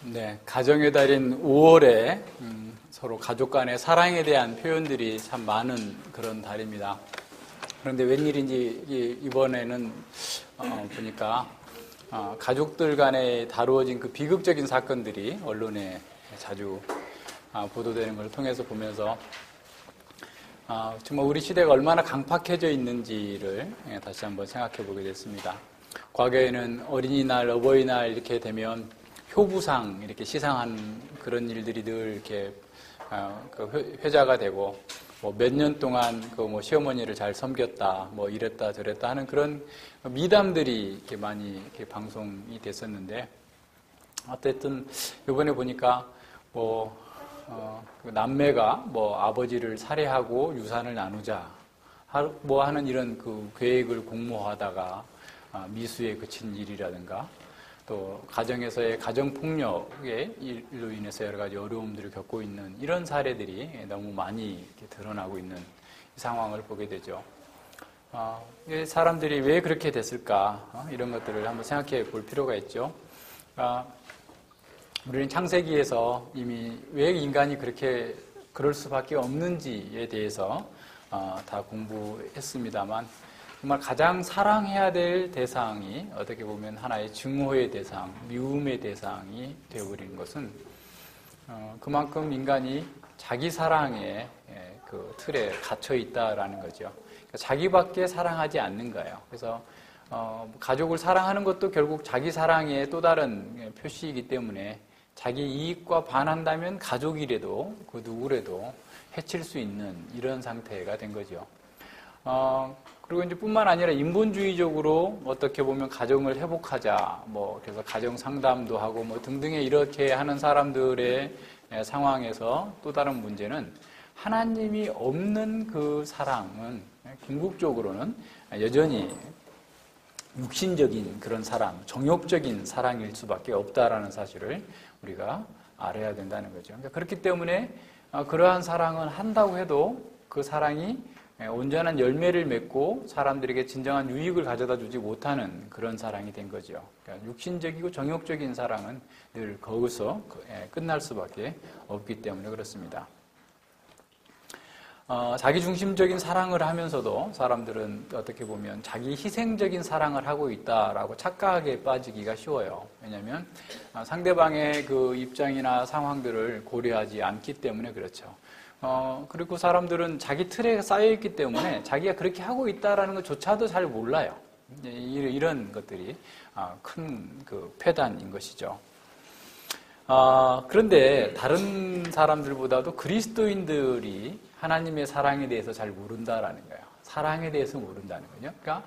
네, 가정의 달인 5월에 서로 가족 간의 사랑에 대한 표현들이 참 많은 그런 달입니다. 그런데 웬일인지 이번에는 보니까 가족들 간에 다루어진 그 비극적인 사건들이 언론에 자주 보도되는 걸 통해서 보면서 정말 우리 시대가 얼마나 강팍해져 있는지를 다시 한번 생각해 보게 됐습니다. 과거에는 어린이날, 어버이날 이렇게 되면 효부상 이렇게 시상한 그런 일들이 늘 이렇게 회자가 되고 뭐 몇 년 동안 그 뭐 시어머니를 잘 섬겼다, 뭐 이랬다 저랬다 하는 그런 미담들이 이렇게 많이 이렇게 방송이 됐었는데 어쨌든 이번에 보니까 뭐 남매가 뭐 아버지를 살해하고 유산을 나누자 뭐 하는 이런 그 계획을 공모하다가 미수에 그친 일이라든가 또 가정에서의 가정폭력의 일로 인해서 여러 가지 어려움들을 겪고 있는 이런 사례들이 너무 많이 이렇게 드러나고 있는 상황을 보게 되죠. 사람들이 왜 그렇게 됐을까? 이런 것들을 한번 생각해 볼 필요가 있죠. 우리는 창세기에서 이미 왜 인간이 그럴 수밖에 없는지에 대해서 다 공부했습니다만 정말 가장 사랑해야 될 대상이 어떻게 보면 하나의 증오의 대상, 미움의 대상이 되어버리는 것은 그만큼 인간이 자기 사랑의 그 틀에 갇혀 있다라는 거죠. 그러니까 자기밖에 사랑하지 않는 거예요. 그래서 가족을 사랑하는 것도 결국 자기 사랑의 또 다른 표시이기 때문에 자기 이익과 반한다면 가족이라도 그 누구라도 해칠 수 있는 이런 상태가 된 거죠. 그리고 이제 뿐만 아니라 인본주의적으로 어떻게 보면 가정을 회복하자, 뭐 그래서 가정 상담도 하고 뭐 등등의 이렇게 하는 사람들의 상황에서 또 다른 문제는 하나님이 없는 그 사랑은 궁극적으로는 여전히 육신적인 그런 사랑, 정욕적인 사랑일 수밖에 없다라는 사실을 우리가 알아야 된다는 거죠. 그러니까 그렇기 때문에 그러한 사랑은 한다고 해도 그 사랑이 온전한 열매를 맺고 사람들에게 진정한 유익을 가져다 주지 못하는 그런 사랑이 된 거죠. 그러니까 육신적이고 정욕적인 사랑은 늘 거기서 끝날 수밖에 없기 때문에 그렇습니다. 자기중심적인 사랑을 하면서도 사람들은 어떻게 보면 자기 희생적인 사랑을 하고 있다라고 착각에 빠지기가 쉬워요. 왜냐하면 상대방의 그 입장이나 상황들을 고려하지 않기 때문에 그렇죠. 그리고 사람들은 자기 틀에 쌓여있기 때문에 자기가 그렇게 하고 있다라는 것조차도 잘 몰라요. 이런 것들이 큰 그 폐단인 것이죠. 그런데 다른 사람들보다도 그리스도인들이 하나님의 사랑에 대해서 잘 모른다라는 거예요. 사랑에 대해서 모른다는 거죠. 그러니까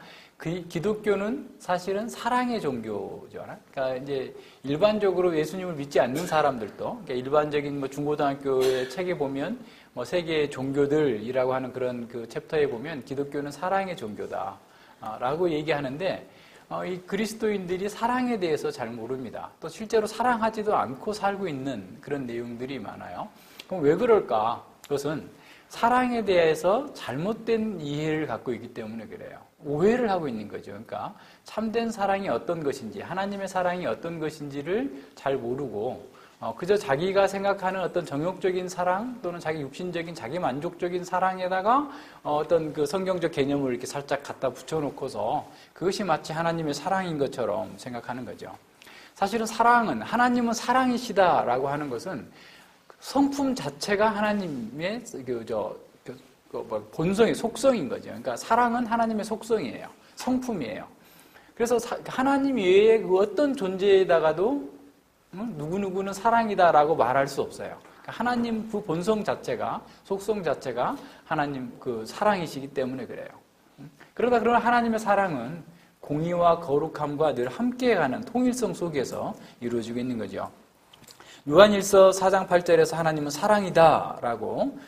기독교는 사실은 사랑의 종교죠. 그러니까 이제 일반적으로 예수님을 믿지 않는 사람들도, 그러니까 일반적인 뭐 중고등학교의 책에 보면 뭐 세계 종교들이라고 하는 그런 그 챕터에 보면 기독교는 사랑의 종교다라고 얘기하는데 이 그리스도인들이 사랑에 대해서 잘 모릅니다. 또 실제로 사랑하지도 않고 살고 있는 그런 내용들이 많아요. 그럼 왜 그럴까? 그것은 사랑에 대해서 잘못된 이해를 갖고 있기 때문에 그래요. 오해를 하고 있는 거죠. 그러니까 참된 사랑이 어떤 것인지, 하나님의 사랑이 어떤 것인지를 잘 모르고 그저 자기가 생각하는 어떤 정욕적인 사랑 또는 자기 육신적인 자기 만족적인 사랑에다가 어떤 그 성경적 개념을 이렇게 살짝 갖다 붙여놓고서 그것이 마치 하나님의 사랑인 것처럼 생각하는 거죠. 사실은 하나님은 사랑이시다라고 하는 것은 성품 자체가 하나님의 본성의 속성인 거죠. 그러니까 사랑은 하나님의 속성이에요. 성품이에요. 그래서 하나님 외에 그 어떤 존재에다가도 누구누구는 사랑이다라고 말할 수 없어요. 그러니까 하나님 그 본성 자체가, 속성 자체가 하나님 그 사랑이시기 때문에 그래요. 그러나 하나님의 사랑은 공의와 거룩함과 늘 함께가는 통일성 속에서 이루어지고 있는 거죠. 요한일서 4장 8절에서 하나님은 사랑이다라고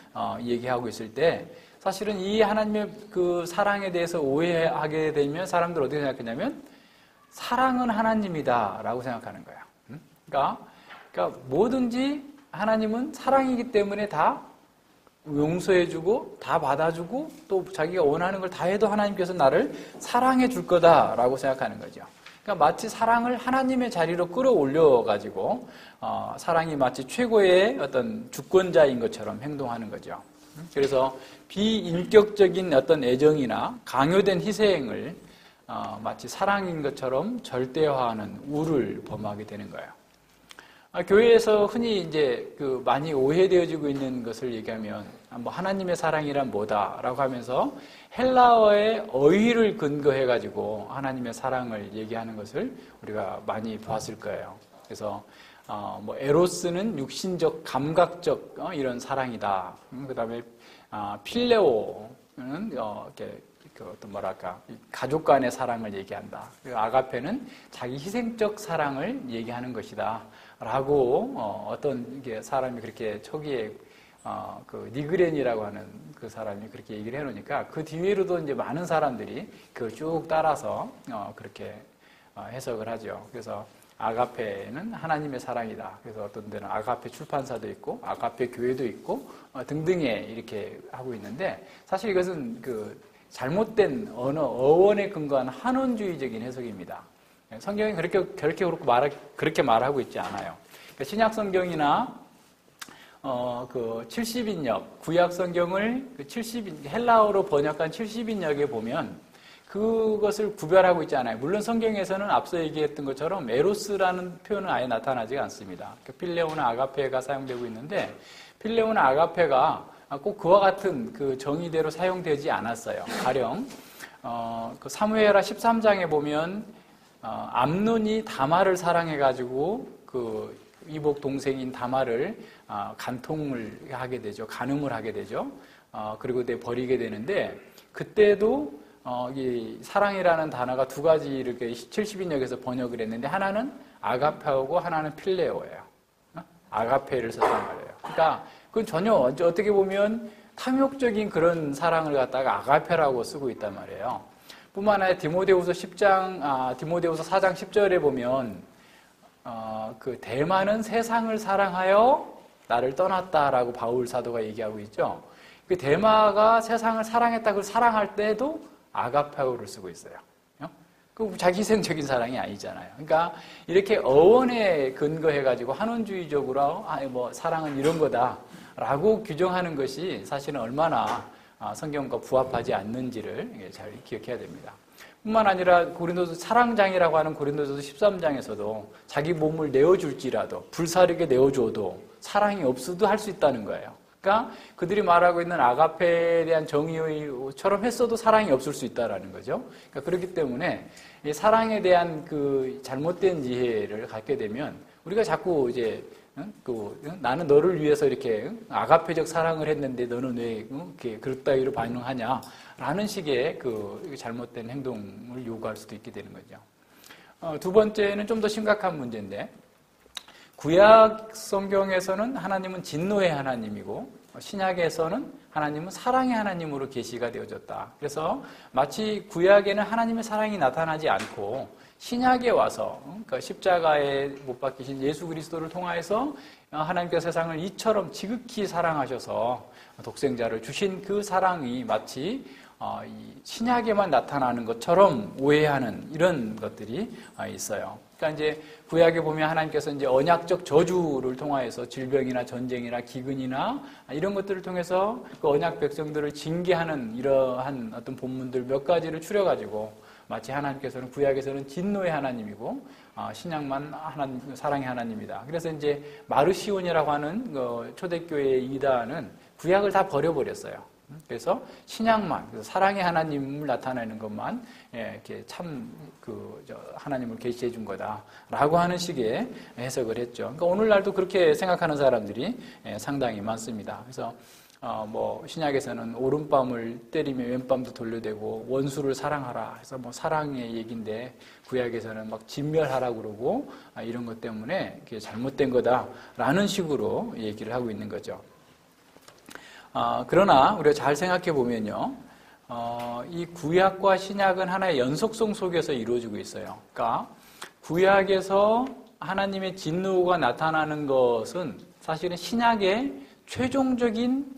얘기하고 있을 때 사실은 이 하나님의 그 사랑에 대해서 오해하게 되면 사람들 어떻게 생각하냐면 사랑은 하나님이다라고 생각하는 거예요. 그러니까 뭐든지 하나님은 사랑이기 때문에 다 용서해주고 다 받아주고 또 자기가 원하는 걸 다 해도 하나님께서 나를 사랑해 줄 거다라고 생각하는 거죠. 그러니까 마치 사랑을 하나님의 자리로 끌어올려 가지고 사랑이 마치 최고의 어떤 주권자인 것처럼 행동하는 거죠. 그래서 비인격적인 어떤 애정이나 강요된 희생을 마치 사랑인 것처럼 절대화하는 우를 범하게 되는 거예요. 교회에서 흔히 이제 많이 오해되어지고 있는 것을 얘기하면 뭐 하나님의 사랑이란 뭐다라고 하면서 헬라어의 어휘를 근거해 가지고 하나님의 사랑을 얘기하는 것을 우리가 많이 보았을 거예요. 그래서 뭐 에로스는 육신적, 감각적 이런 사랑이다. 그다음에 필레오는 이렇게 어떤 뭐랄까 가족 간의 사랑을 얘기한다. 그리고 아가페는 자기 희생적 사랑을 얘기하는 것이다. 라고 어떤 사람이 그렇게 초기에 그 니그렌이라고 하는 그 사람이 그렇게 얘기를 해놓으니까 그 뒤로도 이제 많은 사람들이 그걸 쭉 따라서 그렇게 해석을 하죠. 그래서 아가페는 하나님의 사랑이다. 그래서 어떤 데는 아가페 출판사도 있고 아가페 교회도 있고 등등의 이렇게 하고 있는데 사실 이것은 그 잘못된 어원에 근거한 한원주의적인 해석입니다. 성경이 그렇게 말하고 있지 않아요. 그러니까 신약 성경이나 그 70인역 구약 성경을 헬라어로 번역한 70인역에 보면 그것을 구별하고 있지 않아요. 물론 성경에서는 앞서 얘기했던 것처럼 에로스라는 표현은 아예 나타나지 않습니다. 그러니까 필레오나 아가페가 사용되고 있는데 필레오나 아가페가 꼭 그와 같은 그 정의대로 사용되지 않았어요. 가령 그 사무엘하 13장에 보면 암논이 다말을 사랑해가지고 그 이복 동생인 다말을 간통을 하게 되죠. 간음을 하게 되죠. 그리고 버리게 되는데 그때도 이 사랑이라는 단어가 두 가지 이렇게 70인역에서 번역을 했는데 하나는 아가페고 하나는 필레오예요. 아가페를 썼단 말이에요. 그러니까 그건 전혀 어떻게 보면 탐욕적인 그런 사랑을 갖다가 아가페라고 쓰고 있단 말이에요. 뿐만 아니라 디모데후서 4장 10절에 보면 그 대만은 세상을 사랑하여 나를 떠났다라고 바울 사도가 얘기하고 있죠. 그 대마가 세상을 사랑했다. 그걸 사랑할 때도 아가페오를 쓰고 있어요. 그 자기 희생적인 사랑이 아니잖아요. 그러니까 이렇게 어원에 근거해가지고 한원주의적으로 뭐 사랑은 이런 거다라고 규정하는 것이 사실은 얼마나 성경과 부합하지 않는지를 잘 기억해야 됩니다. 뿐만 아니라 고린도서 사랑장이라고 하는 고린도서 13장에서도 자기 몸을 내어줄지라도 불사르게 내어줘도 사랑이 없어도 할 수 있다는 거예요. 그러니까 그들이 말하고 있는 아가페에 대한 정의처럼 했어도 사랑이 없을 수 있다라는 거죠. 그러니까 그렇기 때문에 이 사랑에 대한 그 잘못된 이해를 갖게 되면 우리가 자꾸 이제 나는 너를 위해서 이렇게 아가페적 사랑을 했는데 너는 왜 이렇게 그렇다기로 반응하냐라는 식의 그 잘못된 행동을 요구할 수도 있게 되는 거죠. 두 번째는 좀 더 심각한 문제인데 구약 성경에서는 하나님은 진노의 하나님이고 신약에서는 하나님은 사랑의 하나님으로 계시가 되어졌다. 그래서 마치 구약에는 하나님의 사랑이 나타나지 않고 신약에 와서 그러니까 십자가에 못 박히신 예수 그리스도를 통하여서 하나님께서 세상을 이처럼 지극히 사랑하셔서 독생자를 주신 그 사랑이 마치 신약에만 나타나는 것처럼 오해하는 이런 것들이 있어요. 그러니까 이제 구약에 보면 하나님께서 이제 언약적 저주를 통하여서 질병이나 전쟁이나 기근이나 이런 것들을 통해서 그 언약 백성들을 징계하는 이러한 어떤 본문들 몇 가지를 추려가지고 마치 하나님께서는 구약에서는 진노의 하나님이고 신약만 하나님 사랑의 하나님이다. 그래서 이제 마르시온이라고 하는 초대교회의 이단은 구약을 다 버려버렸어요. 그래서 신약만 그래서 사랑의 하나님을 나타내는 것만 이렇게 참 하나님을 계시해 준 거다라고 하는 식의 해석을 했죠. 그러니까 오늘날도 그렇게 생각하는 사람들이 상당히 많습니다. 그래서 뭐 신약에서는 오른밤을 때리며 왼밤도 돌려대고 원수를 사랑하라 해서 뭐 사랑의 얘기인데 구약에서는 막 진멸하라 그러고 이런 것 때문에 그게 잘못된 거다라는 식으로 얘기를 하고 있는 거죠. 그러나 우리가 잘 생각해 보면요, 이 구약과 신약은 하나의 연속성 속에서 이루어지고 있어요. 그러니까 구약에서 하나님의 진노가 나타나는 것은 사실은 신약의 최종적인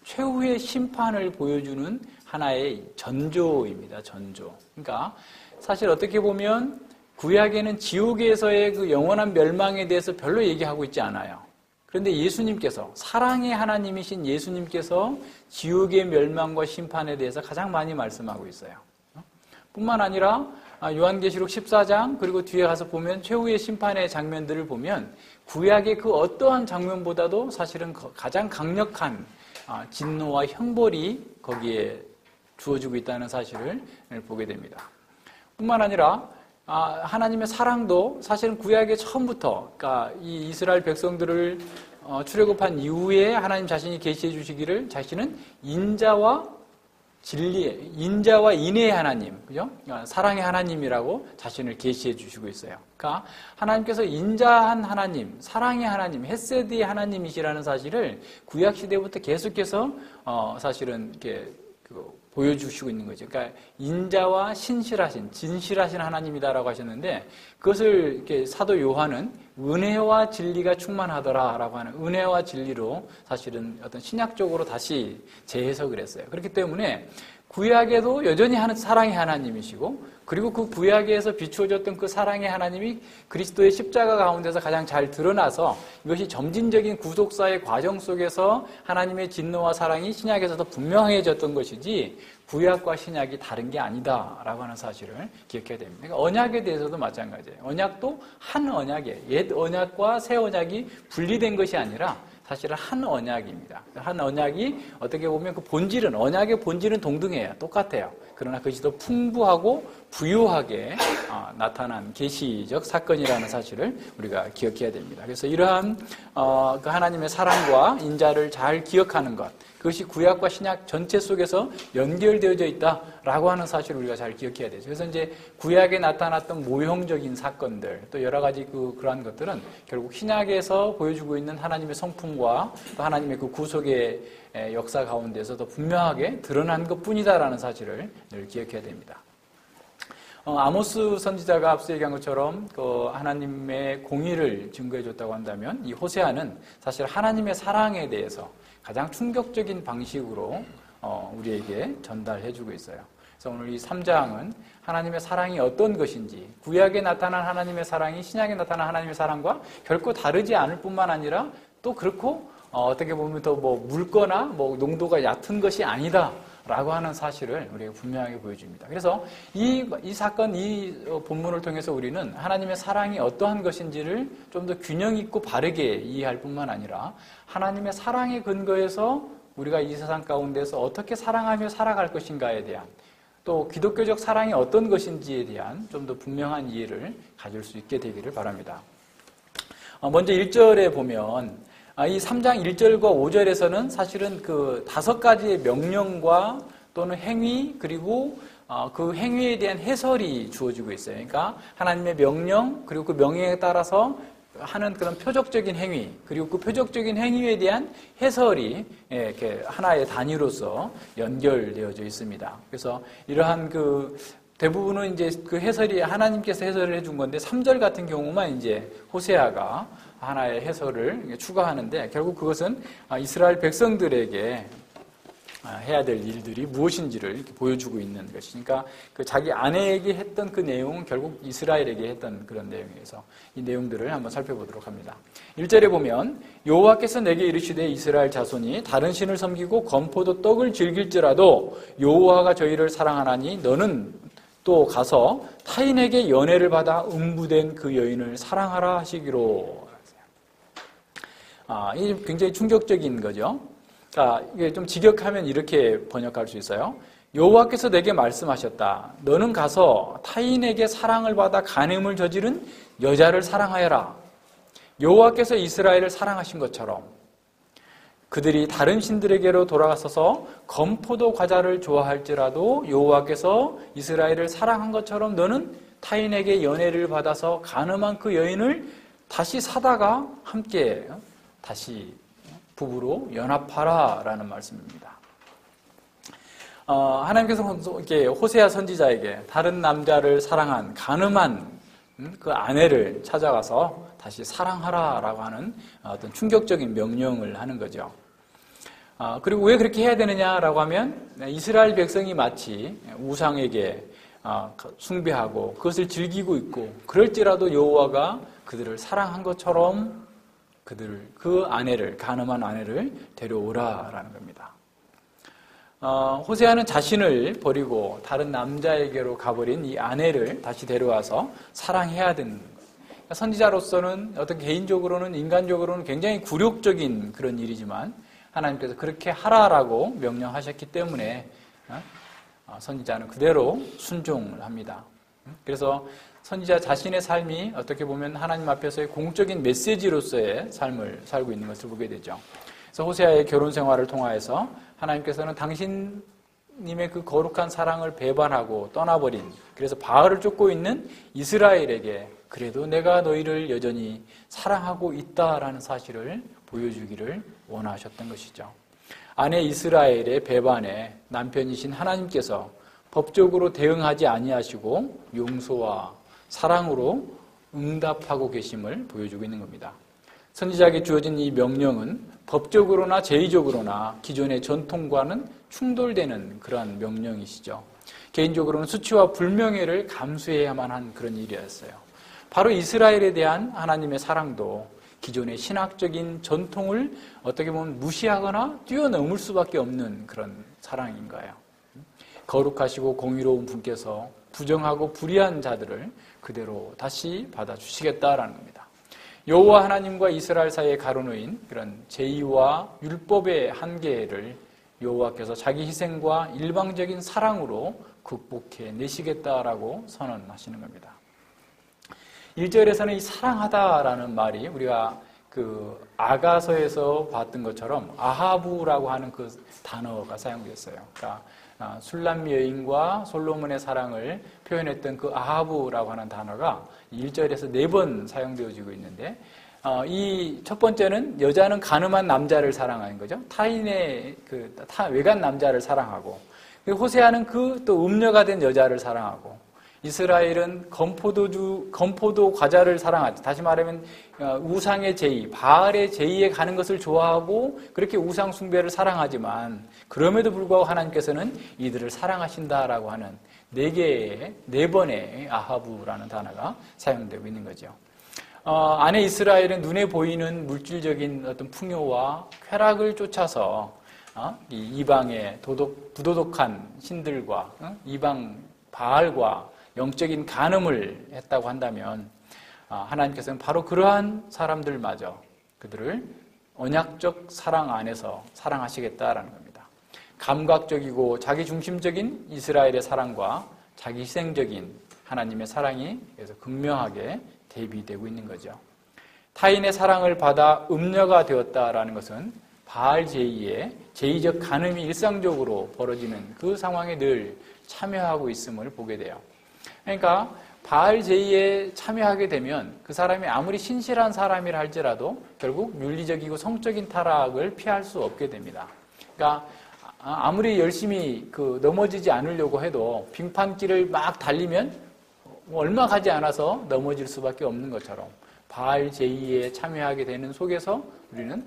최후의 심판을 보여주는 하나의 전조입니다. 전조. 그러니까 사실 어떻게 보면 구약에는 지옥에서의 그 영원한 멸망에 대해서 별로 얘기하고 있지 않아요. 그런데 예수님께서, 사랑의 하나님이신 예수님께서 지옥의 멸망과 심판에 대해서 가장 많이 말씀하고 있어요. 뿐만 아니라 요한계시록 14장 그리고 뒤에 가서 보면 최후의 심판의 장면들을 보면 구약의 그 어떠한 장면보다도 사실은 가장 강력한 진노와 형벌이 거기에 주어지고 있다는 사실을 보게 됩니다. 뿐만 아니라 하나님의 사랑도 사실은 구약의 처음부터, 그러니까 이 이스라엘 백성들을 출애굽한 이후에 하나님 자신이 계시해 주시기를 자신은 인자와 진리, 인자와 인애의 하나님, 그죠? 사랑의 하나님이라고 자신을 계시해 주시고 있어요. 그러니까 하나님께서 인자한 하나님, 사랑의 하나님, 헤세드의 하나님이시라는 사실을 구약 시대부터 계속해서 사실은 이렇게 보여주시고 있는 거죠. 그러니까 인자와 신실하신, 진실하신 하나님이다라고 하셨는데 그것을 이렇게 사도 요한은 은혜와 진리가 충만하더라라고 하는 은혜와 진리로 사실은 어떤 신약적으로 다시 재해석을 했어요. 그렇기 때문에 구약에도 여전히 사랑의 하나님이시고 그리고 그 구약에서 비추어졌던 그 사랑의 하나님이 그리스도의 십자가 가운데서 가장 잘 드러나서 이것이 점진적인 구속사의 과정 속에서 하나님의 진노와 사랑이 신약에서 더 분명해졌던 것이지 구약과 신약이 다른 게 아니다라고 하는 사실을 기억해야 됩니다. 그러니까 언약에 대해서도 마찬가지예요. 언약도 한 언약이에요. 옛 언약과 새 언약이 분리된 것이 아니라 사실은 한 언약입니다. 한 언약이 어떻게 보면 그 본질은, 언약의 본질은 동등해요. 똑같아요. 그러나 그것이 더 풍부하고 부유하게 나타난 계시적 사건이라는 사실을 우리가 기억해야 됩니다. 그래서 이러한 그 하나님의 사랑과 인자를 잘 기억하는 것, 그것이 구약과 신약 전체 속에서 연결되어져 있다라고 하는 사실을 우리가 잘 기억해야 되죠. 그래서 이제 구약에 나타났던 모형적인 사건들, 또 여러 가지 그러한 것들은 결국 신약에서 보여주고 있는 하나님의 성품과 또 하나님의 그 구속의 역사 가운데서 더 분명하게 드러난 것뿐이다라는 사실을 늘 기억해야 됩니다. 아모스 선지자가 앞서 얘기한 것처럼 그 하나님의 공의를 증거해줬다고 한다면 이 호세아는 사실 하나님의 사랑에 대해서 가장 충격적인 방식으로 우리에게 전달해주고 있어요. 그래서 오늘 이 3장은 하나님의 사랑이 어떤 것인지, 구약에 나타난 하나님의 사랑이 신약에 나타난 하나님의 사랑과 결코 다르지 않을 뿐만 아니라 또 그렇고 어떻게 보면 더 묽거나 농도가 얕은 것이 아니다라고 하는 사실을 우리가 분명하게 보여줍니다. 그래서 이 사건, 이 본문을 통해서 우리는 하나님의 사랑이 어떠한 것인지를 좀 더 균형 있고 바르게 이해할 뿐만 아니라 하나님의 사랑의 근거에서 우리가 이 세상 가운데서 어떻게 사랑하며 살아갈 것인가에 대한, 또 기독교적 사랑이 어떤 것인지에 대한 좀 더 분명한 이해를 가질 수 있게 되기를 바랍니다. 먼저 1절에 보면 이 3장 1절과 5절에서는 사실은 그 5가지의 명령과 또는 행위, 그리고 그 행위에 대한 해설이 주어지고 있어요. 그러니까 하나님의 명령, 그리고 그 명령에 따라서 하는 그런 표적적인 행위, 그리고 그 표적적인 행위에 대한 해설이 이렇게 하나의 단위로서 연결되어져 있습니다. 그래서 이러한 대부분은 이제 그 해설이 하나님께서 해설을 해준 건데 3절 같은 경우만 이제 호세아가 하나의 해설을 추가하는데 결국 그것은 이스라엘 백성들에게 해야 될 일들이 무엇인지를 이렇게 보여주고 있는 것이니까 그 자기 아내에게 했던 그 내용은 결국 이스라엘에게 했던 그런 내용이어서 이 내용들을 한번 살펴보도록 합니다. 1절에 보면 여호와께서 내게 이르시되 이스라엘 자손이 다른 신을 섬기고 건포도 떡을 즐길지라도 여호와가 저희를 사랑하나니 너는 또 가서 타인에게 연애를 받아 음부된 그 여인을 사랑하라 하시기로. 이게 굉장히 충격적인 거죠. 이게 좀 직역하면 이렇게 번역할 수 있어요. 여호와께서 내게 말씀하셨다. 너는 가서 타인에게 사랑을 받아 간음을 저지른 여자를 사랑하여라. 여호와께서 이스라엘을 사랑하신 것처럼 그들이 다른 신들에게로 돌아가서서 건포도 과자를 좋아할지라도 여호와께서 이스라엘을 사랑한 것처럼 너는 타인에게 연애를 받아서 간음한 그 여인을 다시 사다가 함께 다시 부부로 연합하라라는 말씀입니다. 하나님께서 이렇게 호세아 선지자에게 다른 남자를 사랑한 간음한 그 아내를 찾아가서 다시 사랑하라라고 하는 어떤 충격적인 명령을 하는 거죠. 그리고 왜 그렇게 해야 되느냐라고 하면 이스라엘 백성이 마치 우상에게 숭배하고 그것을 즐기고 있고, 그럴지라도 여호와가 그들을 사랑한 것처럼 그 아내를, 간음한 아내를 데려오라라는 겁니다. 호세아는 자신을 버리고 다른 남자에게로 가버린 이 아내를 다시 데려와서 사랑해야 되는 거예요. 선지자로서는 어떤 개인적으로는, 인간적으로는 굉장히 굴욕적인 그런 일이지만 하나님께서 그렇게 하라라고 명령하셨기 때문에 선지자는 그대로 순종을 합니다. 그래서 선지자 자신의 삶이 어떻게 보면 하나님 앞에서의 공적인 메시지로서의 삶을 살고 있는 것을 보게 되죠. 그래서 호세아의 결혼 생활을 통하여서 하나님께서는 당신님의 그 거룩한 사랑을 배반하고 떠나버린, 그래서 바알을 쫓고 있는 이스라엘에게 그래도 내가 너희를 여전히 사랑하고 있다라는 사실을 보여주기를 원하셨던 것이죠. 아내 이스라엘의 배반에 남편이신 하나님께서 법적으로 대응하지 아니하시고 용서와 사랑으로 응답하고 계심을 보여주고 있는 겁니다. 선지자에게 주어진 이 명령은 법적으로나 제의적으로나 기존의 전통과는 충돌되는 그러한 명령이시죠. 개인적으로는 수치와 불명예를 감수해야만 한 그런 일이었어요. 바로 이스라엘에 대한 하나님의 사랑도 기존의 신학적인 전통을 어떻게 보면 무시하거나 뛰어넘을 수밖에 없는 그런 사랑인 거예요. 거룩하시고 공의로운 분께서 부정하고 불의한 자들을 그대로 다시 받아주시겠다라는 겁니다. 여호와 하나님과 이스라엘 사이에 가로놓인 그런 제의와 율법의 한계를 여호와께서 자기 희생과 일방적인 사랑으로 극복해 내시겠다라고 선언하시는 겁니다. 1절에서는 이 사랑하다라는 말이 우리가 그 아가서에서 봤던 것처럼 아하부라고 하는 그 단어가 사용되었어요. 그러니까 술람 여인과 솔로몬의 사랑을 표현했던 그 아하부라고 하는 단어가 1절에서 4번 사용되어지고 있는데, 이 첫 번째는 여자는 간음한 남자를 사랑하는 거죠. 타인의 외간 남자를 사랑하고, 호세아는 그 또 음녀가 된 여자를 사랑하고, 이스라엘은 건포도 과자를 사랑하죠. 다시 말하면 우상의 제의, 바알의 제의에 가는 것을 좋아하고 그렇게 우상 숭배를 사랑하지만 그럼에도 불구하고 하나님께서는 이들을 사랑하신다라고 하는 4번의 아하부라는 단어가 사용되고 있는 거죠. 아내 이스라엘은 눈에 보이는 물질적인 어떤 풍요와 쾌락을 쫓아서 이 이방의 부도덕한 신들과 이방 바알과 영적인 간음을 했다고 한다면 하나님께서는 바로 그러한 사람들마저 그들을 언약적 사랑 안에서 사랑하시겠다라는 겁니다. 감각적이고 자기중심적인 이스라엘의 사랑과 자기 희생적인 하나님의 사랑이 그래서 극명하게 대비되고 있는 거죠. 타인의 사랑을 받아 음녀가 되었다라는 것은 바알 제의의 제의적 간음이 일상적으로 벌어지는 그 상황에 늘 참여하고 있음을 보게 돼요. 그러니까 바알 제의에 참여하게 되면 그 사람이 아무리 신실한 사람이라 할지라도 결국 윤리적이고 성적인 타락을 피할 수 없게 됩니다. 그러니까 아무리 열심히 넘어지지 않으려고 해도 빙판길을 막 달리면 얼마 가지 않아서 넘어질 수밖에 없는 것처럼 바알 제의에 참여하게 되는 속에서 우리는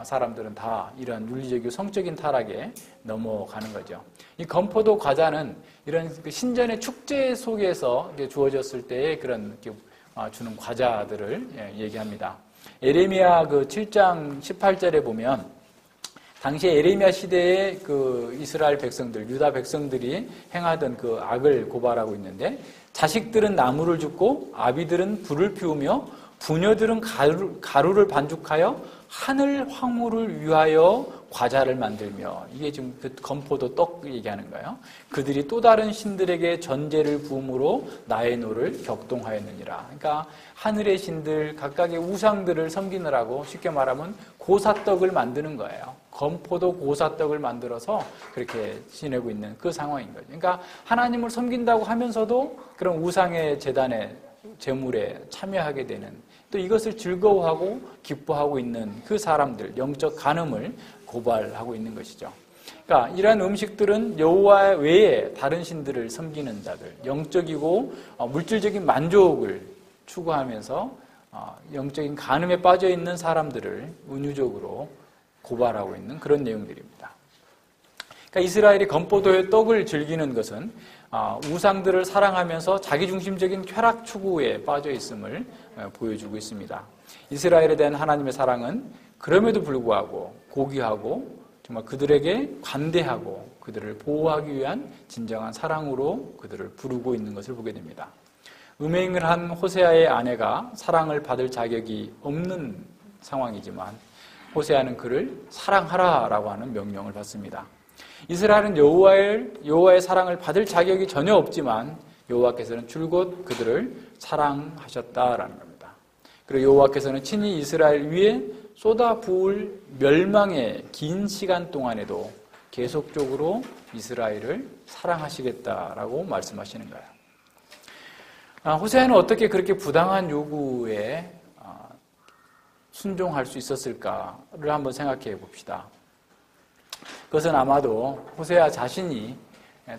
사람들은 다 이런 윤리적이고 성적인 타락에 넘어가는 거죠. 이 건포도 과자는 이런 신전의 축제 속에서 주어졌을 때의 그런 주는 과자들을 얘기합니다. 에레미야 7장 18절에 보면 당시 에레미야 시대의 이스라엘 백성들, 유다 백성들이 행하던 그 악을 고발하고 있는데, 자식들은 나무를 줍고 아비들은 불을 피우며 부녀들은 가루를 반죽하여 하늘 황무를 위하여 과자를 만들며, 이게 지금 그 건포도 떡 얘기하는 거예요. 그들이 또 다른 신들에게 전제를 부음으로 나의 노를 격동하였느니라. 그러니까 하늘의 신들 각각의 우상들을 섬기느라고 쉽게 말하면 고사떡을 만드는 거예요. 건포도 고사떡을 만들어서 그렇게 지내고 있는 그 상황인 거죠. 그러니까 하나님을 섬긴다고 하면서도 그런 우상의 제단에 제물에 참여하게 되는, 또 이것을 즐거워하고 기뻐하고 있는 그 사람들, 영적 간음을 고발하고 있는 것이죠. 그러니까 이러한 음식들은 여호와 외에 다른 신들을 섬기는 자들, 영적이고 물질적인 만족을 추구하면서 영적인 간음에 빠져 있는 사람들을 은유적으로 고발하고 있는 그런 내용들입니다. 그러니까 이스라엘이 건포도의 떡을 즐기는 것은 우상들을 사랑하면서 자기중심적인 쾌락 추구에 빠져 있음을 보여주고 있습니다. 이스라엘에 대한 하나님의 사랑은 그럼에도 불구하고 고귀하고 정말 그들에게 관대하고 그들을 보호하기 위한 진정한 사랑으로 그들을 부르고 있는 것을 보게 됩니다. 음행을 한 호세아의 아내가 사랑을 받을 자격이 없는 상황이지만 호세아는 그를 사랑하라라고 하는 명령을 받습니다. 이스라엘은 여호와의 사랑을 받을 자격이 전혀 없지만 여호와께서는 줄곧 그들을 사랑하셨다라는 겁니다. 그리고 여호와께서는 친히 이스라엘 위에 쏟아부을 멸망의 긴 시간 동안에도 계속적으로 이스라엘을 사랑하시겠다라고 말씀하시는 거예요. 호세아는 어떻게 그렇게 부당한 요구에 순종할 수 있었을까를 한번 생각해 봅시다. 그것은 아마도 호세아 자신이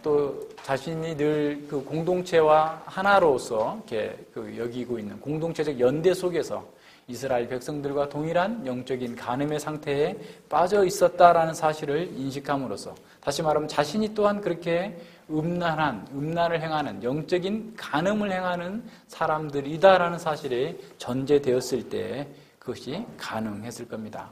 또 자신이 늘 그 공동체와 하나로서 이렇게 여기고 있는 공동체적 연대 속에서 이스라엘 백성들과 동일한 영적인 간음의 상태에 빠져 있었다라는 사실을 인식함으로써, 다시 말하면 자신이 또한 그렇게 음란을 행하는, 영적인 간음을 행하는 사람들이다라는 사실이 전제되었을 때 그것이 가능했을 겁니다.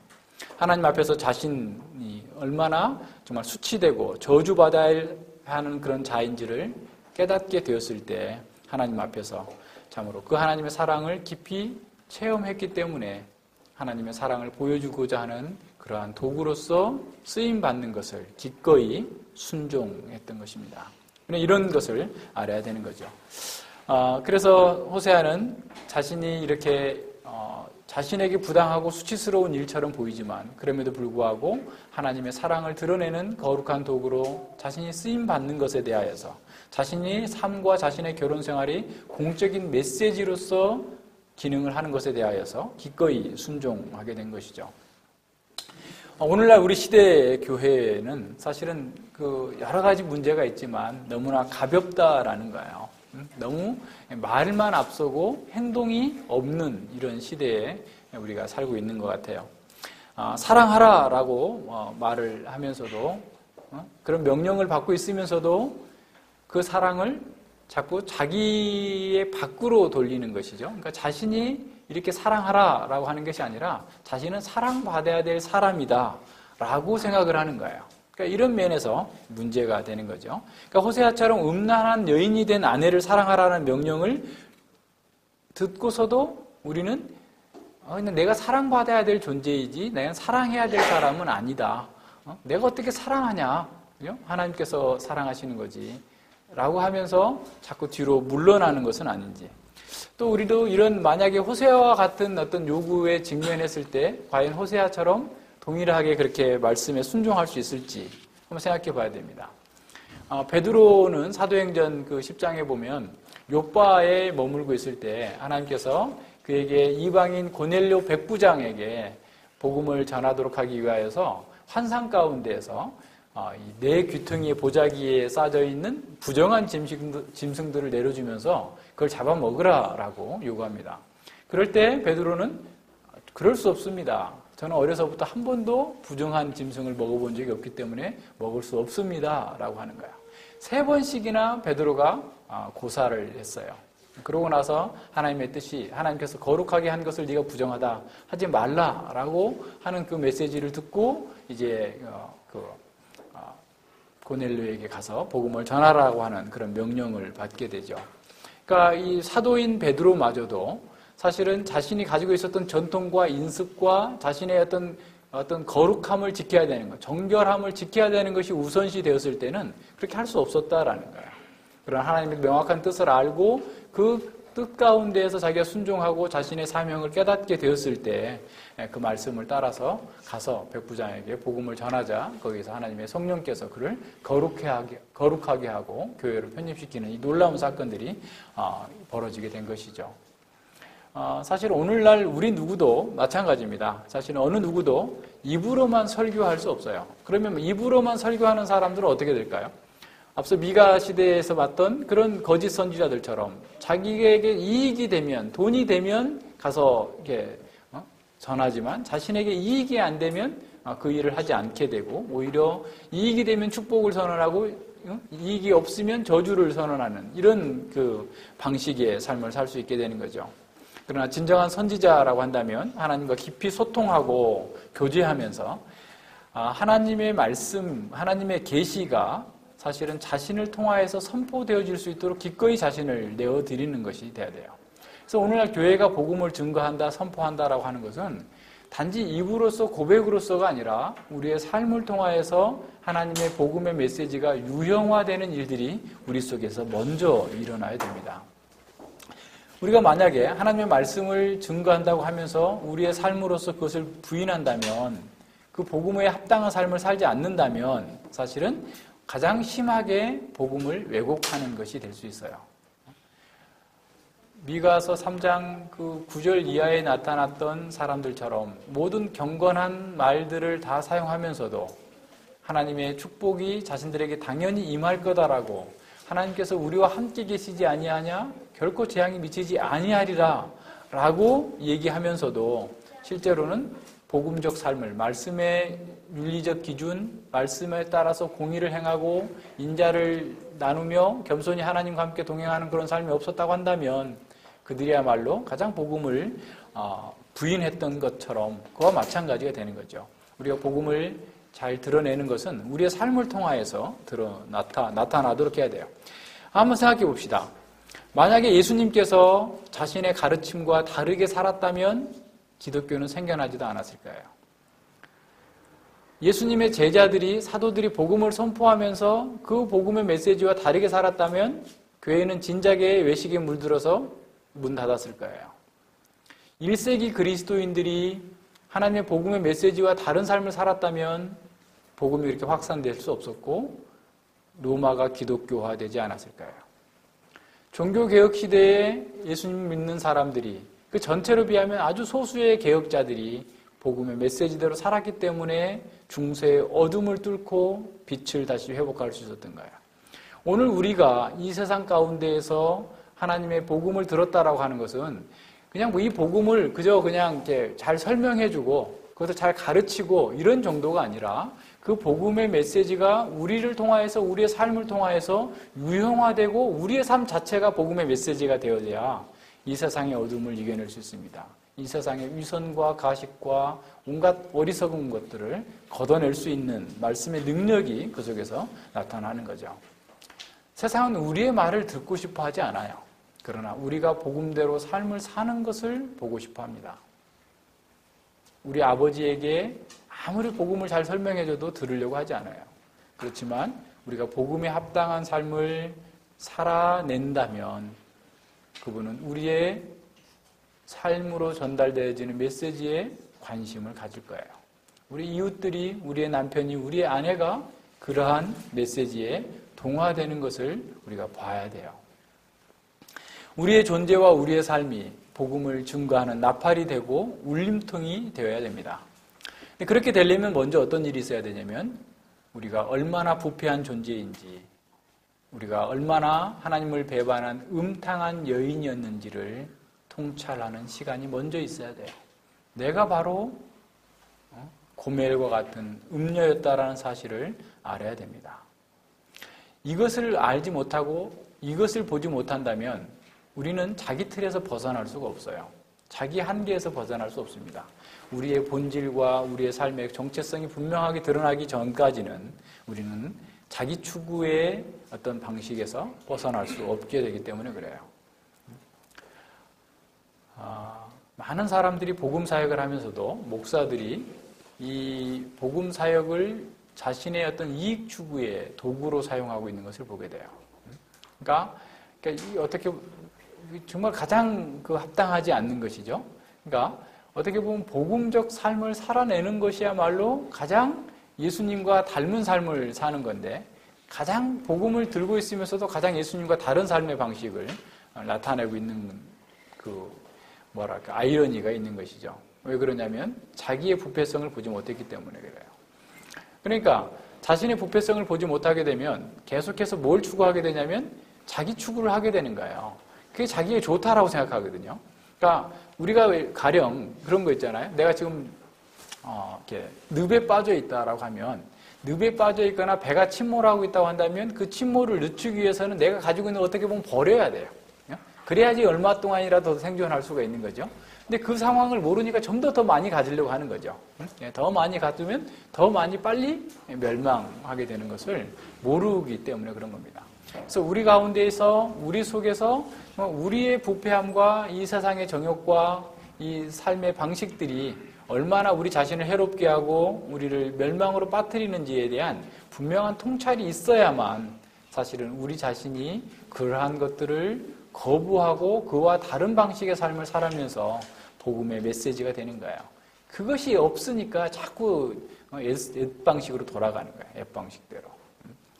하나님 앞에서 자신이 얼마나 정말 수치되고 저주받아야 하는 그런 자인지를 깨닫게 되었을 때 하나님 앞에서 참으로 그 하나님의 사랑을 깊이 체험했기 때문에 하나님의 사랑을 보여주고자 하는 그러한 도구로서 쓰임받는 것을 기꺼이 순종했던 것입니다. 이런 것을 알아야 되는 거죠. 그래서 호세아는 자신이 이렇게 자신에게 부당하고 수치스러운 일처럼 보이지만 그럼에도 불구하고 하나님의 사랑을 드러내는 거룩한 도구로 자신이 쓰임받는 것에 대하여서 자신이 삶과 자신의 결혼 생활이 공적인 메시지로서 기능을 하는 것에 대하여서 기꺼이 순종하게 된 것이죠. 오늘날 우리 시대의 교회는 사실은 그 여러 가지 문제가 있지만 너무나 가볍다라는 거예요. 너무 말만 앞서고 행동이 없는 이런 시대에 우리가 살고 있는 것 같아요. 사랑하라라고 말을 하면서도 그런 명령을 받고 있으면서도 그 사랑을 자꾸 자기의 밖으로 돌리는 것이죠. 그러니까 자신이 이렇게 사랑하라라고 하는 것이 아니라 자신은 사랑받아야 될 사람이다라고 생각을 하는 거예요. 그러니까 이런 면에서 문제가 되는 거죠. 그러니까 호세아처럼 음란한 여인이 된 아내를 사랑하라는 명령을 듣고서도 우리는 내가 사랑받아야 될 존재이지 내가 사랑해야 될 사람은 아니다. 내가 어떻게 사랑하냐? 하나님께서 사랑하시는 거지. 라고 하면서 자꾸 뒤로 물러나는 것은 아닌지. 또 우리도 이런 만약에 호세아와 같은 어떤 요구에 직면했을 때 과연 호세아처럼 동일하게 그렇게 말씀에 순종할 수 있을지 한번 생각해 봐야 됩니다. 베드로는 사도행전 그 10장에 보면 욥바에 머물고 있을 때 하나님께서 그에게 이방인 고넬료 백부장에게 복음을 전하도록 하기 위하여서 환상 가운데에서 내 귀퉁이의 보자기에 싸져 있는 부정한 짐승들을 내려주면서 그걸 잡아먹으라라고 요구합니다. 그럴 때 베드로는 그럴 수 없습니다. 저는 어려서부터 한 번도 부정한 짐승을 먹어본 적이 없기 때문에 먹을 수 없습니다 라고 하는 거예요. 3번씩이나 베드로가 고사를 했어요. 그러고 나서 하나님의 뜻이 하나님께서 거룩하게 한 것을 네가 부정하다 하지 말라라고 하는 그 메시지를 듣고 이제 고넬료에게 가서 복음을 전하라고 하는 그런 명령을 받게 되죠. 그러니까 이 사도인 베드로마저도 사실은 자신이 가지고 있었던 전통과 인습과 자신의 어떤 거룩함을 지켜야 되는 것, 정결함을 지켜야 되는 것이 우선시 되었을 때는 그렇게 할 수 없었다라는 거예요. 그러나 하나님의 명확한 뜻을 알고 그 뜻 가운데에서 자기가 순종하고 자신의 사명을 깨닫게 되었을 때 그 말씀을 따라서 가서 백부장에게 복음을 전하자 거기서 하나님의 성령께서 그를 거룩하게 하고 교회로 편입시키는 이 놀라운 사건들이 벌어지게 된 것이죠. 사실 오늘날 우리 누구도 마찬가지입니다. 사실 어느 누구도 입으로만 설교할 수 없어요. 그러면 입으로만 설교하는 사람들은 어떻게 될까요? 앞서 미가 시대에서 봤던 그런 거짓 선지자들처럼 자기에게 이익이 되면, 돈이 되면 가서 이렇게 전하지만 자신에게 이익이 안 되면 그 일을 하지 않게 되고 오히려 이익이 되면 축복을 선언하고 이익이 없으면 저주를 선언하는 이런 그 방식의 삶을 살 수 있게 되는 거죠. 그러나 진정한 선지자라고 한다면 하나님과 깊이 소통하고 교제하면서 하나님의 말씀, 하나님의 계시가 사실은 자신을 통하여서 선포되어질 수 있도록 기꺼이 자신을 내어드리는 것이 돼야 돼요. 그래서 오늘날 교회가 복음을 증거한다, 선포한다라고 하는 것은 단지 입으로서 고백으로서가 아니라 우리의 삶을 통하여서 하나님의 복음의 메시지가 유형화되는 일들이 우리 속에서 먼저 일어나야 됩니다. 우리가 만약에 하나님의 말씀을 증거한다고 하면서 우리의 삶으로서 그것을 부인한다면, 그 복음에 합당한 삶을 살지 않는다면 사실은 가장 심하게 복음을 왜곡하는 것이 될 수 있어요. 미가서 3장 그 9절 이하에 나타났던 사람들처럼 모든 경건한 말들을 다 사용하면서도 하나님의 축복이 자신들에게 당연히 임할 거다라고, 하나님께서 우리와 함께 계시지 아니하냐? 결코 재앙이 미치지 아니하리라 라고 얘기하면서도 실제로는 복음적 삶을, 말씀의 윤리적 기준, 말씀에 따라서 공의를 행하고 인자를 나누며 겸손히 하나님과 함께 동행하는 그런 삶이 없었다고 한다면 그들이야말로 가장 복음을 부인했던 것처럼 그와 마찬가지가 되는 거죠. 우리가 복음을 잘 드러내는 것은 우리의 삶을 통하여서 나타나도록 해야 돼요. 한번 생각해 봅시다. 만약에 예수님께서 자신의 가르침과 다르게 살았다면 기독교는 생겨나지도 않았을까요? 예수님의 제자들이, 사도들이 복음을 선포하면서 그 복음의 메시지와 다르게 살았다면 교회는 진작에 외식에 물들어서 문 닫았을 거예요. 1세기 그리스도인들이 하나님의 복음의 메시지와 다른 삶을 살았다면 복음이 이렇게 확산될 수 없었고 로마가 기독교화되지 않았을까요? 종교개혁 시대에 예수님 믿는 사람들이, 그 전체로 비하면 아주 소수의 개혁자들이 복음의 메시지대로 살았기 때문에 중세의 어둠을 뚫고 빛을 다시 회복할 수 있었던 거예요. 오늘 우리가 이 세상 가운데에서 하나님의 복음을 들었다라고 하는 것은 그냥 이 복음을 그저 그냥 이렇게 잘 설명해주고 그것을 잘 가르치고 이런 정도가 아니라 그 복음의 메시지가 우리를 통하여서, 우리의 삶을 통하여서 유형화되고 우리의 삶 자체가 복음의 메시지가 되어야 이 세상의 어둠을 이겨낼 수 있습니다. 이 세상의 위선과 가식과 온갖 어리석은 것들을 걷어낼 수 있는 말씀의 능력이 그 속에서 나타나는 거죠. 세상은 우리의 말을 듣고 싶어 하지 않아요. 그러나 우리가 복음대로 삶을 사는 것을 보고 싶어 합니다. 우리 아버지에게 아무리 복음을 잘 설명해줘도 들으려고 하지 않아요. 그렇지만 우리가 복음에 합당한 삶을 살아낸다면 그분은 우리의 삶으로 전달되어지는 메시지에 관심을 가질 거예요. 우리 이웃들이, 우리의 남편이, 우리의 아내가 그러한 메시지에 동화되는 것을 우리가 봐야 돼요. 우리의 존재와 우리의 삶이 복음을 증거하는 나팔이 되고 울림통이 되어야 됩니다. 그렇게 되려면 먼저 어떤 일이 있어야 되냐면 우리가 얼마나 부패한 존재인지, 우리가 얼마나 하나님을 배반한 음탕한 여인이었는지를 통찰하는 시간이 먼저 있어야 돼요. 내가 바로 고멜과 같은 음녀였다라는 사실을 알아야 됩니다. 이것을 알지 못하고 이것을 보지 못한다면 우리는 자기 틀에서 벗어날 수가 없어요. 자기 한계에서 벗어날 수 없습니다. 우리의 본질과 우리의 삶의 정체성이 분명하게 드러나기 전까지는 우리는 자기 추구의 어떤 방식에서 벗어날 수 없게 되기 때문에 그래요. 많은 사람들이 복음 사역을 하면서도 목사들이 이 복음 사역을 자신의 어떤 이익 추구의 도구로 사용하고 있는 것을 보게 돼요. 그러니까 어떻게 정말 가장 합당하지 않는 것이죠. 그러니까 어떻게 보면 복음적 삶을 살아내는 것이야말로 가장 예수님과 닮은 삶을 사는 건데, 가장 복음을 들고 있으면서도 가장 예수님과 다른 삶의 방식을 나타내고 있는 아이러니가 있는 것이죠. 왜 그러냐면 자기의 부패성을 보지 못했기 때문에 그래요. 그러니까 자신의 부패성을 보지 못하게 되면 계속해서 뭘 추구하게 되냐면 자기 추구를 하게 되는 거예요. 그게 자기의 좋다라고 생각하거든요. 그러니까 우리가 가령 그런 거 있잖아요. 내가 지금 이렇게 늪에 빠져 있다라고 하면 늪에 빠져 있거나 배가 침몰하고 있다고 한다면 그 침몰을 늦추기 위해서는 내가 가지고 있는 걸 어떻게 보면 버려야 돼요. 그래야지 얼마 동안이라도 생존할 수가 있는 거죠. 근데 그 상황을 모르니까 좀 더 많이 가지려고 하는 거죠. 더 많이 가두면 더 많이 빨리 멸망하게 되는 것을 모르기 때문에 그런 겁니다. 그래서 우리 가운데에서, 우리 속에서 우리의 부패함과 이 세상의 정욕과 이 삶의 방식들이 얼마나 우리 자신을 해롭게 하고 우리를 멸망으로 빠뜨리는지에 대한 분명한 통찰이 있어야만 사실은 우리 자신이 그러한 것들을 거부하고 그와 다른 방식의 삶을 살아면서 복음의 메시지가 되는 거예요. 그것이 없으니까 자꾸 옛방식으로 돌아가는 거예요. 옛방식대로.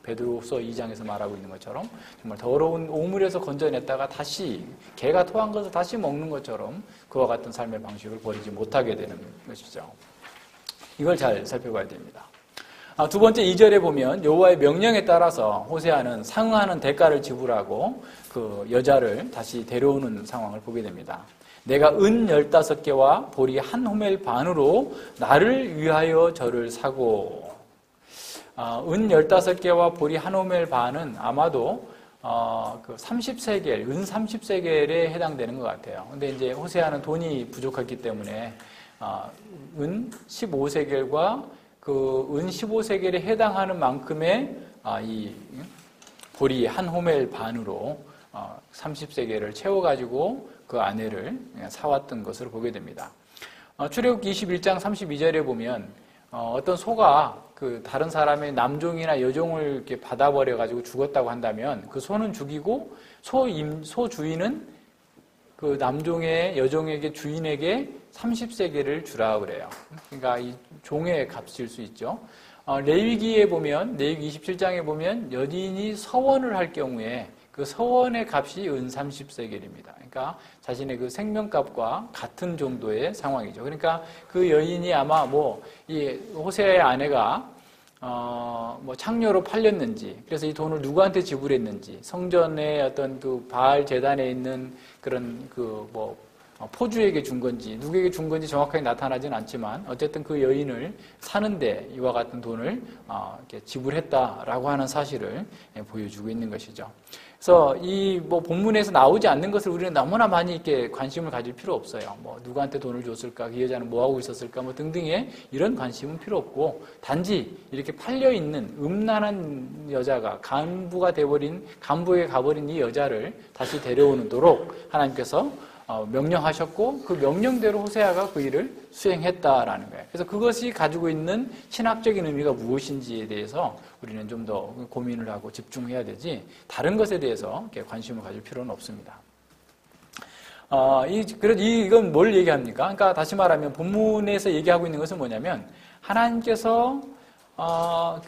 베드로후서 2장에서 말하고 있는 것처럼 정말 더러운 오물에서 건져냈다가 다시 개가 토한 것을 다시 먹는 것처럼 그와 같은 삶의 방식을 버리지 못하게 되는 것이죠. 이걸 잘 살펴봐야 됩니다. 두 번째 2절에 보면 여호와의 명령에 따라서 호세아는 상응하는 대가를 지불하고 그 여자를 다시 데려오는 상황을 보게 됩니다. 내가 은 15개와 보리 한 호멜 반으로 나를 위하여 저를 사고, 은 15개와 보리 한 호멜 반은 아마도 그 30세겔, 은 30세겔에 해당되는 것 같아요. 근데 이제 호세아는 돈이 부족했기 때문에 은 15세겔과 그 은 15세겔에 해당하는 만큼의 이 보리 한 호멜 반으로 30세겔을 채워가지고 그 아내를 사왔던 것으로 보게 됩니다. 출애굽기 21장 32절에 보면 어떤 소가 그 다른 사람의 남종이나 여종을 이렇게 받아버려 가지고 죽었다고 한다면 그 소는 죽이고 소 주인은 그 남종의 여종에게 주인에게 30세겔을 주라 그래요. 그러니까 이 종의 값일 수 있죠. 레위기에 보면 레위기 27장에 보면 여인이 서원을 할 경우에 그 서원의 값이 은 30세겔입니다. 그러니까 자신의 그 생명값과 같은 정도의 상황이죠. 그러니까 그 여인이 아마 이 호세아의 아내가 뭐 창녀로 팔렸는지, 그래서 이 돈을 누구한테 지불했는지, 성전의 어떤 그 바알 제단에 있는 그런 포주에게 준 건지, 누구에게 준 건지 정확하게 나타나지는 않지만, 어쨌든 그 여인을 사는데 이와 같은 돈을 이렇게 지불했다라고 하는 사실을 보여주고 있는 것이죠. 그래서 이 본문에서 나오지 않는 것을 우리는 너무나 많이 이렇게 관심을 가질 필요 없어요. 누구한테 돈을 줬을까, 그 여자는 뭐 하고 있었을까, 등등의 이런 관심은 필요 없고, 단지 이렇게 팔려 있는 음란한 여자가 간부에게 가버린 이 여자를 다시 데려오도록 하나님께서 명령하셨고 그 명령대로 호세아가 그 일을 수행했다라는 거예요. 그래서 그것이 가지고 있는 신학적인 의미가 무엇인지에 대해서 우리는 좀 더 고민을 하고 집중해야 되지 다른 것에 대해서 관심을 가질 필요는 없습니다. 이건 뭘 얘기합니까? 그러니까 다시 말하면 본문에서 얘기하고 있는 것은 뭐냐면 하나님께서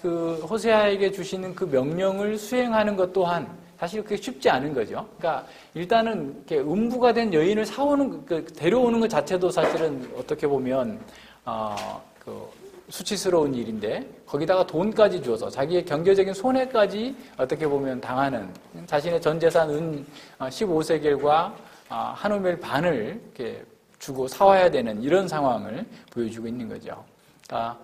그 호세아에게 주시는 그 명령을 수행하는 것 또한 사실 그게 쉽지 않은 거죠. 그러니까 일단은 이렇게 음부가 된 여인을 데려오는 것 자체도 사실은 어떻게 보면 수치스러운 일인데 거기다가 돈까지 줘서 자기의 경제적인 손해까지 어떻게 보면 당하는, 자신의 전 재산 은 15세겔과 한 호멜 반을 이렇게 주고 사와야 되는 이런 상황을 보여주고 있는 거죠. 그러니까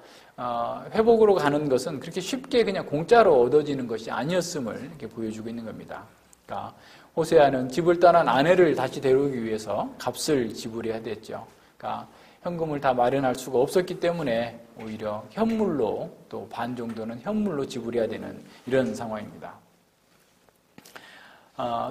회복으로 가는 것은 그렇게 쉽게 그냥 공짜로 얻어지는 것이 아니었음을 이렇게 보여주고 있는 겁니다. 그러니까 호세아는 집을 떠난 아내를 다시 데려오기 위해서 값을 지불해야 됐죠. 그러니까 현금을 다 마련할 수가 없었기 때문에 오히려 현물로, 또 반 정도는 현물로 지불해야 되는 이런 상황입니다.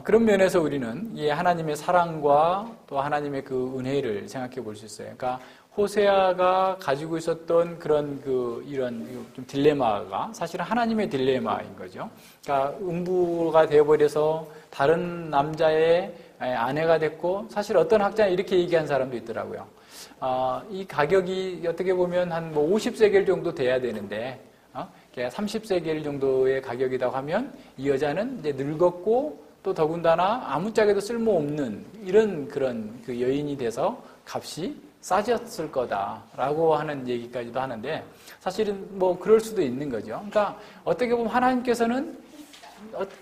그런 면에서 우리는 이 하나님의 사랑과 또 하나님의 그 은혜를 생각해 볼 수 있어요. 그러니까 호세아가 가지고 있었던 그런 이런 좀 딜레마가 사실은 하나님의 딜레마인 거죠. 그러니까 음부가 되어버려서 다른 남자의 아내가 됐고, 사실 어떤 학자는 이렇게 얘기한 사람도 있더라고요. 이 가격이 어떻게 보면 한 50세겔 정도 돼야 되는데, 30세겔 정도의 가격이라고 하면 이 여자는 이제 늙었고 또 더군다나 아무짝에도 쓸모없는 이런 그런 그 여인이 돼서 값이 싸졌을 거다라고 하는 얘기까지도 하는데, 사실은 그럴 수도 있는 거죠. 그러니까 어떻게 보면 하나님께서는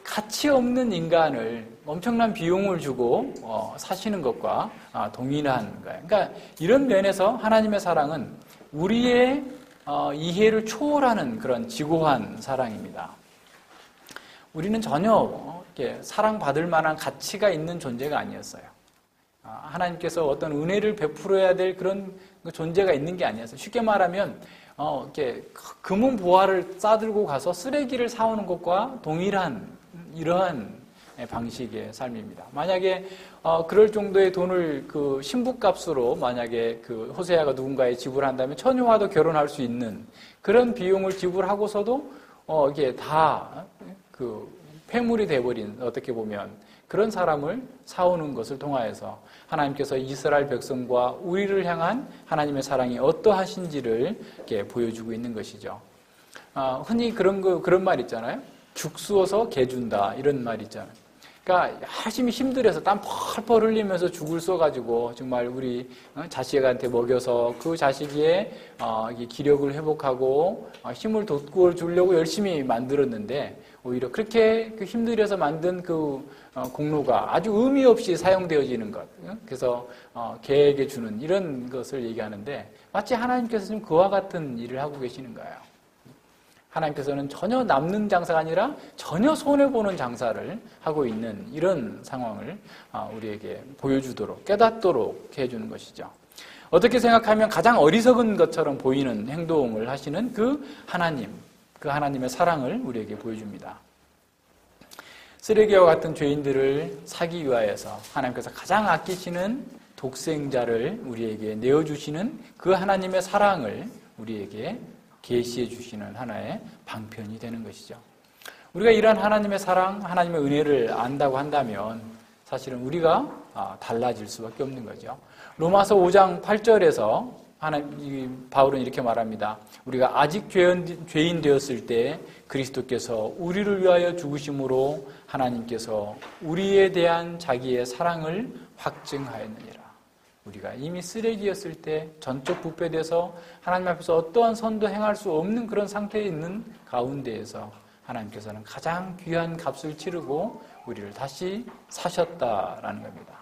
가치 없는 인간을 엄청난 비용을 주고 사시는 것과 동일한 거예요. 그러니까 이런 면에서 하나님의 사랑은 우리의 이해를 초월하는 그런 지고한 사랑입니다. 우리는 전혀 사랑받을 만한 가치가 있는 존재가 아니었어요. 하나님께서 어떤 은혜를 베풀어야 될 그런 존재가 있는 게 아니었어요. 쉽게 말하면 이렇게 금은 보화를 싸들고 가서 쓰레기를 사오는 것과 동일한 이러한 방식의 삶입니다. 만약에 그럴 정도의 돈을 그 신부값으로 만약에 그 호세아가 누군가에 지불한다면 처녀와도 결혼할 수 있는 그런 비용을 지불하고서도 이게 다 그 폐물이 돼버린 어떻게 보면 그런 사람을 사오는 것을 통하여서 하나님께서 이스라엘 백성과 우리를 향한 하나님의 사랑이 어떠하신지를 이렇게 보여주고 있는 것이죠. 흔히 그런 말 있잖아요. 죽수어서 개 준다 이런 말 있잖아요. 그러니까 열심히 힘들어서 땀 펄펄 흘리면서 죽을 써가지고 정말 우리 자식한테 먹여서 그 자식의 기력을 회복하고 힘을 돋구어 주려고 열심히 만들었는데 오히려 그렇게 힘들여서 만든 그 공로가 아주 의미 없이 사용되어지는 것. 그래서 개에게 주는 이런 것을 얘기하는데 마치 하나님께서 지금 그와 같은 일을 하고 계시는 거예요. 하나님께서는 전혀 남는 장사가 아니라 전혀 손해보는 장사를 하고 있는 이런 상황을 우리에게 보여주도록 깨닫도록 해주는 것이죠. 어떻게 생각하면 가장 어리석은 것처럼 보이는 행동을 하시는 그 하나님의 사랑을 우리에게 보여줍니다. 쓰레기와 같은 죄인들을 사기 위하여서 하나님께서 가장 아끼시는 독생자를 우리에게 내어주시는 그 하나님의 사랑을 우리에게 계시해 주시는 하나의 방편이 되는 것이죠. 우리가 이런 하나님의 사랑, 하나님의 은혜를 안다고 한다면 사실은 우리가 달라질 수밖에 없는 거죠. 로마서 5장 8절에서 바울은 이렇게 말합니다. 우리가 아직 죄인 되었을 때 그리스도께서 우리를 위하여 죽으심으로 하나님께서 우리에 대한 자기의 사랑을 확증하였느니라. 우리가 이미 쓰레기였을 때 전적 부패돼서 하나님 앞에서 어떠한 선도 행할 수 없는 그런 상태에 있는 가운데에서 하나님께서는 가장 귀한 값을 치르고 우리를 다시 사셨다라는 겁니다.